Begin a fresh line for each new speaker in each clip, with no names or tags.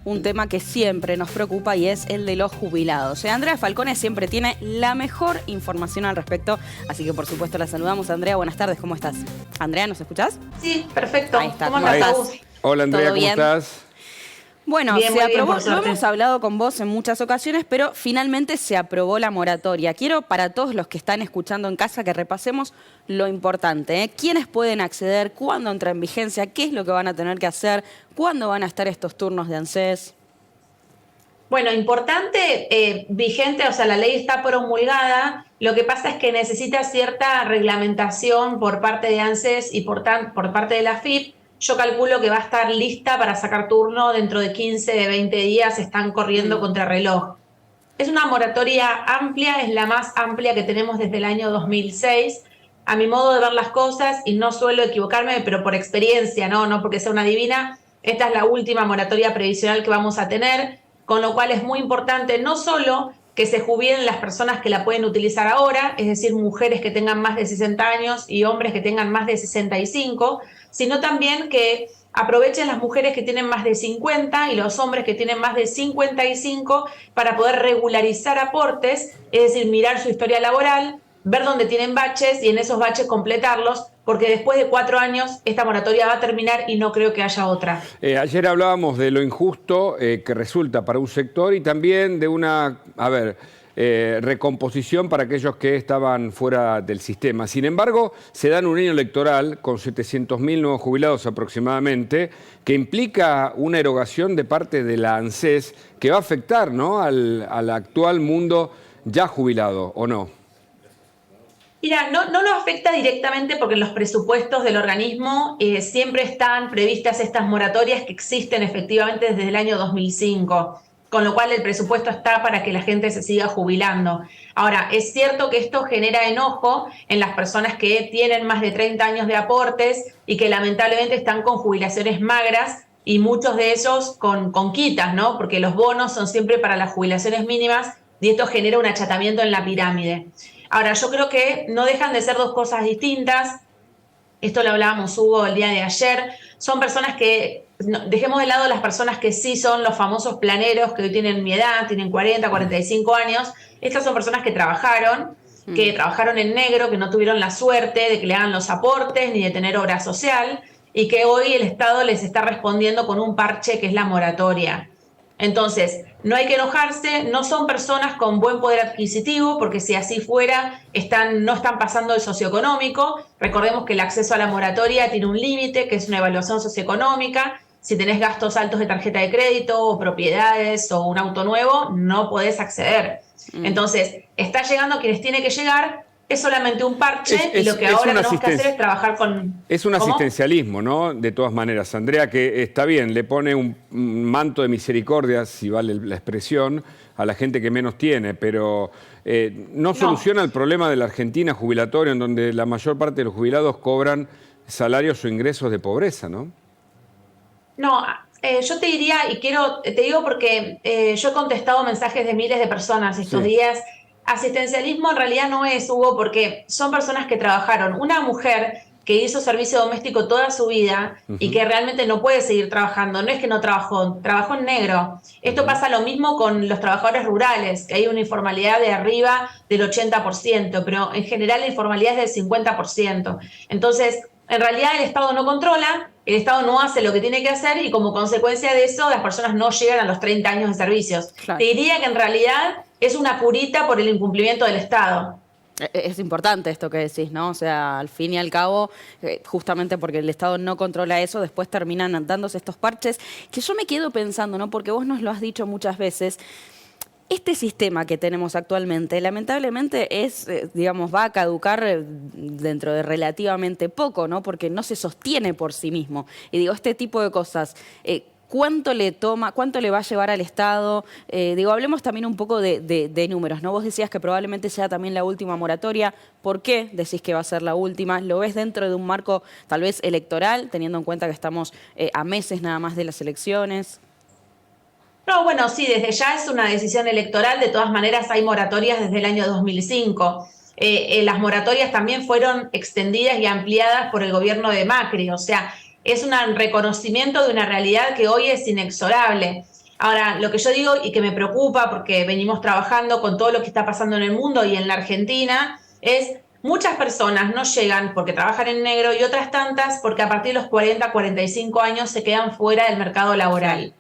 un tema que siempre nos preocupa y es el de los jubilados. Andrea Falcone siempre tiene la mejor información al respecto, así que por supuesto la saludamos. Andrea, buenas tardes, ¿cómo estás? Andrea, ¿nos escuchás?
Sí, perfecto.
Ahí está.
¿Cómo estás?
Hola Andrea,
¿Todo
¿cómo
bien?
estás?
Bueno,
Bien,
se
muy bien,
aprobó,
por
lo
suerte.
hemos hablado con vos en muchas ocasiones, pero finalmente se aprobó la moratoria. Quiero para todos los que están escuchando en casa que repasemos lo importante, ¿eh? ¿Quiénes pueden acceder? ¿Cuándo entra en vigencia? ¿Qué es lo que van a tener que hacer? ¿Cuándo van a estar estos turnos de ANSES?
Bueno, importante, vigente, o sea, la ley está promulgada. Lo que pasa es que necesita cierta reglamentación por parte de ANSES y por parte de la AFIP. Yo calculo que va a estar lista para sacar turno dentro de 15, de 20 días, están corriendo contra reloj. Es una moratoria amplia, es la más amplia que tenemos desde el año 2006. A mi modo de ver las cosas, y no suelo equivocarme, pero por experiencia, no porque sea una divina, esta es la última moratoria previsional que vamos a tener, con lo cual es muy importante no solo que se jubilen las personas que la pueden utilizar ahora, es decir, mujeres que tengan más de 60 años y hombres que tengan más de 65, sino también que aprovechen las mujeres que tienen más de 50 y los hombres que tienen más de 55 para poder regularizar aportes, es decir, mirar su historia laboral, ver dónde tienen baches y en esos baches completarlos, porque después de 4 años esta moratoria va a terminar y no creo que haya otra.
Ayer hablábamos de lo injusto que resulta para un sector y también de una, recomposición para aquellos que estaban fuera del sistema. Sin embargo, se da en un año electoral con 700.000 nuevos jubilados aproximadamente, que implica una erogación de parte de la ANSES que va a afectar, ¿no?, al actual mundo ya jubilado, ¿o no?
Mira, no nos afecta directamente porque en los presupuestos del organismo siempre están previstas estas moratorias que existen efectivamente desde el año 2005, con lo cual el presupuesto está para que la gente se siga jubilando. Ahora, es cierto que esto genera enojo en las personas que tienen más de 30 años de aportes y que lamentablemente están con jubilaciones magras y muchos de ellos con quitas, ¿no? Porque los bonos son siempre para las jubilaciones mínimas y esto genera un achatamiento en la pirámide. Ahora, yo creo que no dejan de ser dos cosas distintas. Esto lo hablábamos, Hugo, el día de ayer. Son personas que, dejemos de lado las personas que sí son los famosos planeros, que hoy tienen mi edad, tienen 40, 45 años. Estas son personas que trabajaron en negro, que no tuvieron la suerte de que le hagan los aportes ni de tener obra social y que hoy el Estado les está respondiendo con un parche que es la moratoria. Entonces, no hay que enojarse, no son personas con buen poder adquisitivo, porque si así fuera, no están pasando el socioeconómico. Recordemos que el acceso a la moratoria tiene un límite, que es una evaluación socioeconómica. Si tenés gastos altos de tarjeta de crédito, o propiedades, o un auto nuevo, no podés acceder. Entonces, está llegando quienes tiene que llegar, es solamente un parche y lo que ahora tenemos que hacer es trabajar con...
Es un
¿Cómo?
asistencialismo, ¿no? De todas maneras, Andrea, que está bien, le pone un manto de misericordia, si vale la expresión, a la gente que menos tiene, pero no soluciona el problema de la Argentina jubilatoria, en donde la mayor parte de los jubilados cobran salarios o ingresos de pobreza, ¿no?
No, yo te diría, te digo porque yo he contestado mensajes de miles de personas estos días. Asistencialismo en realidad no es, Hugo, porque son personas que trabajaron. Una mujer que hizo servicio doméstico toda su vida y que realmente no puede seguir trabajando, no es que no trabajó, trabajó en negro. Esto pasa lo mismo con los trabajadores rurales, que hay una informalidad de arriba del 80%, pero en general la informalidad es del 50%. Entonces, en realidad el Estado no controla, el Estado no hace lo que tiene que hacer y como consecuencia de eso las personas no llegan a los 30 años de servicios.
Claro.
Te diría que en realidad es una curita por el incumplimiento del Estado.
Es importante esto que decís, ¿no? O sea, al fin y al cabo, justamente porque el Estado no controla eso, después terminan dándose estos parches, que yo me quedo pensando, ¿no? Porque vos nos lo has dicho muchas veces. Este sistema que tenemos actualmente, lamentablemente, digamos, va a caducar dentro de relativamente poco, ¿no? Porque no se sostiene por sí mismo. Y digo, este tipo de cosas, ¿cuánto le toma, cuánto le va a llevar al Estado? Hablemos también un poco de números, ¿no? Vos decías que probablemente sea también la última moratoria. ¿Por qué decís que va a ser la última? ¿Lo ves dentro de un marco tal vez electoral, teniendo en cuenta que estamos a meses nada más de las elecciones?
No, bueno, sí, desde ya es una decisión electoral. De todas maneras, hay moratorias desde el año 2005. Las moratorias también fueron extendidas y ampliadas por el gobierno de Macri. O sea, es un reconocimiento de una realidad que hoy es inexorable. Ahora, lo que yo digo y que me preocupa, porque venimos trabajando con todo lo que está pasando en el mundo y en la Argentina, es muchas personas no llegan porque trabajan en negro y otras tantas porque a partir de los 40, 45 años se quedan fuera del mercado laboral.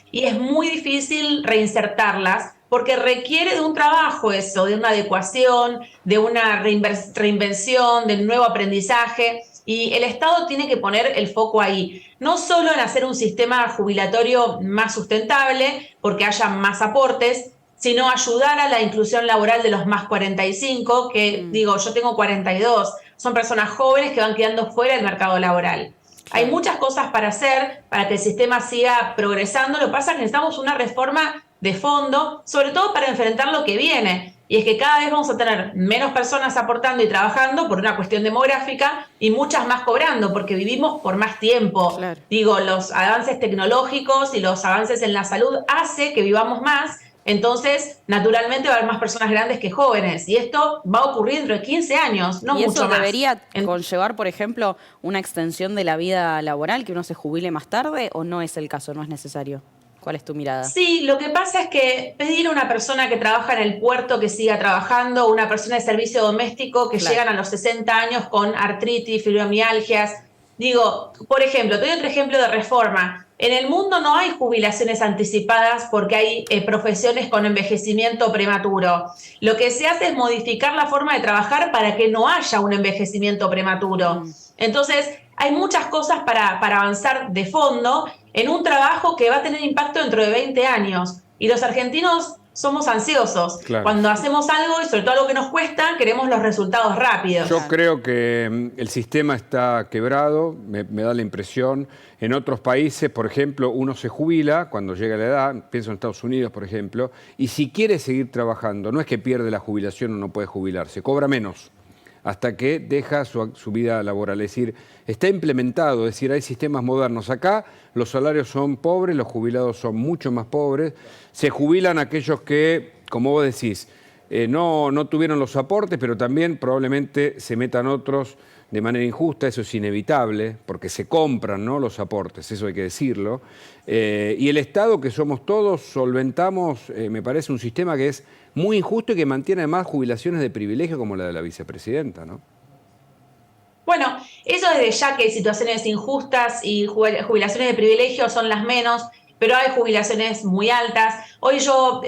Y es muy difícil reinsertarlas porque requiere de un trabajo eso, de una adecuación, de una reinvención, de un nuevo aprendizaje. Y el Estado tiene que poner el foco ahí, no solo en hacer un sistema jubilatorio más sustentable, porque haya más aportes, sino ayudar a la inclusión laboral de los más 45, que digo, yo tengo 42, son personas jóvenes que van quedando fuera del mercado laboral. Hay muchas cosas para hacer para que el sistema siga progresando. Lo que pasa es que necesitamos una reforma de fondo, sobre todo para enfrentar lo que viene. Y es que cada vez vamos a tener menos personas aportando y trabajando por una cuestión demográfica y muchas más cobrando, porque vivimos por más tiempo.
Claro.
Digo, los avances tecnológicos y los avances en la salud hace que vivamos más. Entonces, naturalmente va a haber más personas grandes que jóvenes. Y esto va a ocurrir dentro de 15 años, no
¿Y
mucho
eso
más.
debería conllevar, por ejemplo, una extensión de la vida laboral, que uno se jubile más tarde, o no es el caso, no es necesario? ¿Cuál es tu mirada?
Sí, lo que pasa es que pedir a una persona que trabaja en el puerto que siga trabajando, una persona de servicio doméstico que llegan a los 60 años con artritis, fibromialgias. Digo, por ejemplo, te doy otro ejemplo de reforma. En el mundo no hay jubilaciones anticipadas porque hay profesiones con envejecimiento prematuro. Lo que se hace es modificar la forma de trabajar para que no haya un envejecimiento prematuro. Entonces, hay muchas cosas para avanzar de fondo en un trabajo que va a tener impacto dentro de 20 años. Y los argentinos somos ansiosos.
Claro.
Cuando hacemos algo, y sobre todo algo que nos cuesta, queremos los resultados rápidos.
Yo creo que el sistema está quebrado, me da la impresión. En otros países, por ejemplo, uno se jubila cuando llega a la edad, pienso en Estados Unidos, por ejemplo, y si quiere seguir trabajando, no es que pierde la jubilación o no puede jubilarse, cobra menos hasta que deja su vida laboral. Es decir, está implementado, es decir, hay sistemas modernos. Acá los salarios son pobres, los jubilados son mucho más pobres. Se jubilan aquellos que, como vos decís, no tuvieron los aportes, pero también probablemente se metan otros de manera injusta. Eso es inevitable, porque se compran, ¿no?, los aportes, eso hay que decirlo. Y el Estado, que somos todos, solventamos, me parece, un sistema que es muy injusto y que mantiene además jubilaciones de privilegio como la de la vicepresidenta, ¿no?
Bueno, eso desde ya que situaciones injustas y jubilaciones de privilegio son las menos, pero hay jubilaciones muy altas. Hoy yo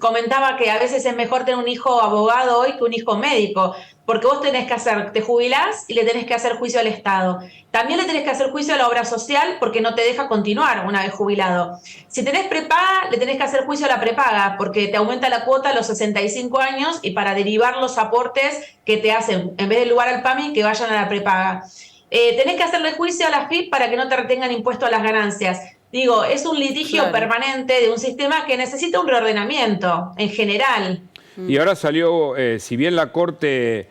comentaba que a veces es mejor tener un hijo abogado hoy que un hijo médico, porque vos tenés que te jubilás y le tenés que hacer juicio al Estado. También le tenés que hacer juicio a la obra social porque no te deja continuar una vez jubilado. Si tenés prepaga, le tenés que hacer juicio a la prepaga porque te aumenta la cuota a los 65 años y para derivar los aportes que te hacen, en vez del lugar al PAMI, que vayan a la prepaga. Tenés que hacerle juicio a la FIP para que no te retengan impuesto a las ganancias. Digo, es un litigio permanente de un sistema que necesita un reordenamiento en general.
Y ahora salió, si bien la Corte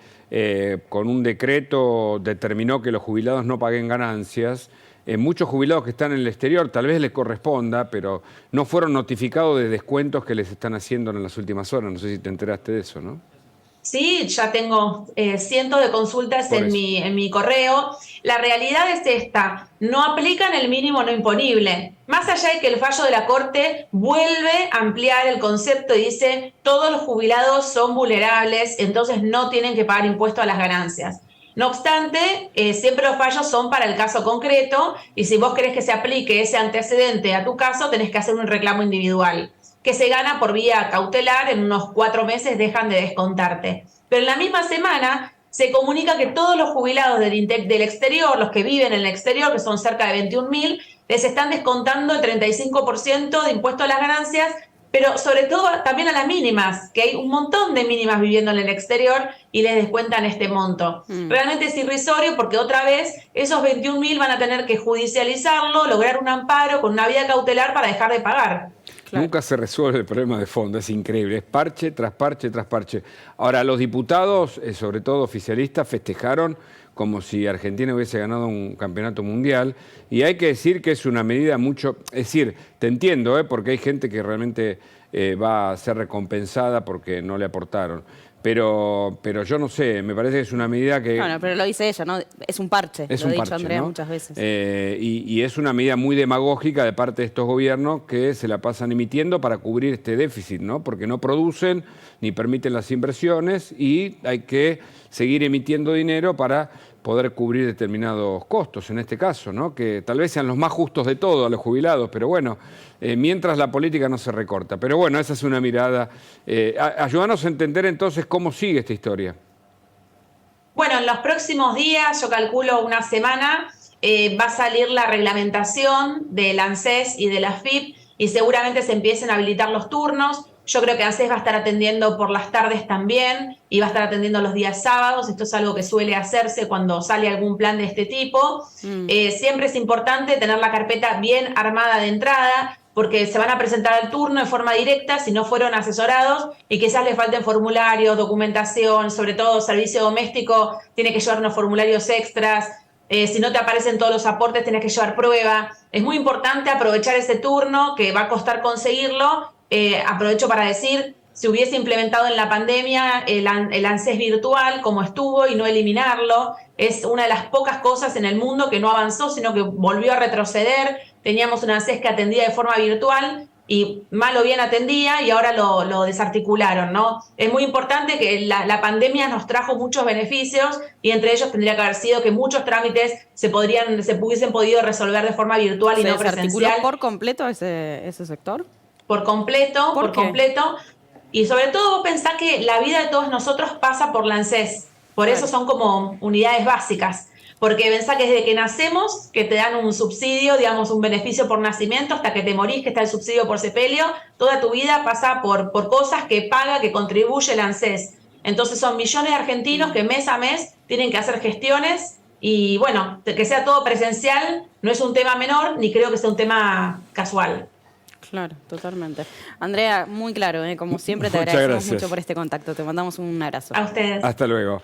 con un decreto determinó que los jubilados no paguen ganancias, muchos jubilados que están en el exterior tal vez les corresponda, pero no fueron notificados de descuentos que les están haciendo en las últimas horas. No sé si te enteraste de eso, ¿no?
Sí, ya tengo cientos de consultas en mi correo. La realidad es esta, no aplican el mínimo no imponible. Más allá de que el fallo de la Corte vuelve a ampliar el concepto y dice todos los jubilados son vulnerables, entonces no tienen que pagar impuesto a las ganancias. No obstante, siempre los fallos son para el caso concreto y si vos querés que se aplique ese antecedente a tu caso, tenés que hacer un reclamo individual, que se gana por vía cautelar, en unos 4 meses dejan de descontarte. Pero en la misma semana se comunica que todos los jubilados del exterior, los que viven en el exterior, que son cerca de 21.000, les están descontando el 35% de impuesto a las ganancias, pero sobre todo también a las mínimas, que hay un montón de mínimas viviendo en el exterior y les descuentan este monto. Realmente es irrisorio porque otra vez esos 21.000 van a tener que judicializarlo, lograr un amparo con una vía cautelar para dejar de pagar.
Claro. Nunca se resuelve el problema de fondo, es increíble, es parche tras parche tras parche. Ahora, los diputados, sobre todo oficialistas, festejaron como si Argentina hubiese ganado un campeonato mundial, y hay que decir que es una medida mucho... Es decir, te entiendo, porque hay gente que realmente va a ser recompensada porque no le aportaron, pero yo no sé, me parece que es una medida que...
Bueno, pero lo dice ella, ¿no? Es un parche,
Es
lo
un
ha dicho
parche,
Andrea
¿no?
muchas veces.
Y es una medida muy demagógica de parte de estos gobiernos que se la pasan emitiendo para cubrir este déficit, ¿no? Porque no producen ni permiten las inversiones y hay que seguir emitiendo dinero para poder cubrir determinados costos, en este caso, ¿no? Que tal vez sean los más justos de todos, a los jubilados, pero bueno, mientras la política no se recorta. Pero bueno, esa es una mirada. Ayúdanos a entender entonces cómo sigue esta historia.
Bueno, en los próximos días, yo calculo una semana, va a salir la reglamentación del ANSES y de la AFIP y seguramente se empiecen a habilitar los turnos. Yo creo que ANSES va a estar atendiendo por las tardes también y va a estar atendiendo los días sábados. Esto es algo que suele hacerse cuando sale algún plan de este tipo. Siempre es importante tener la carpeta bien armada de entrada, porque se van a presentar al turno de forma directa si no fueron asesorados y quizás les falten formularios, documentación, sobre todo servicio doméstico, tiene que llevar unos formularios extras. Si no te aparecen todos los aportes, tenés que llevar prueba. Es muy importante aprovechar ese turno, que va a costar conseguirlo. Aprovecho para decir, se hubiese implementado en la pandemia el ANSES virtual como estuvo y no eliminarlo. Es una de las pocas cosas en el mundo que no avanzó, sino que volvió a retroceder. Teníamos un ANSES que atendía de forma virtual y mal o bien atendía y ahora lo desarticularon, ¿no? Es muy importante que la pandemia nos trajo muchos beneficios y entre ellos tendría que haber sido que muchos trámites se hubiesen podido resolver de forma virtual y no
¿Se desarticuló
presencial.
por completo ese sector?
Por completo,
¿Por qué?
completo. Y sobre todo vos pensás que la vida de todos nosotros pasa por la ANSES. Por
Claro.
eso son como unidades básicas. Porque pensá que desde que nacemos, que te dan un subsidio, digamos, un beneficio por nacimiento, hasta que te morís, que está el subsidio por sepelio, toda tu vida pasa por cosas que paga, que contribuye el ANSES. Entonces son millones de argentinos que mes a mes tienen que hacer gestiones y bueno, que sea todo presencial no es un tema menor, ni creo que sea un tema casual.
Claro, totalmente. Andrea, muy claro, como siempre te
Muchas
agradecemos
gracias.
mucho por este contacto. Te mandamos un abrazo.
A ustedes.
Hasta luego.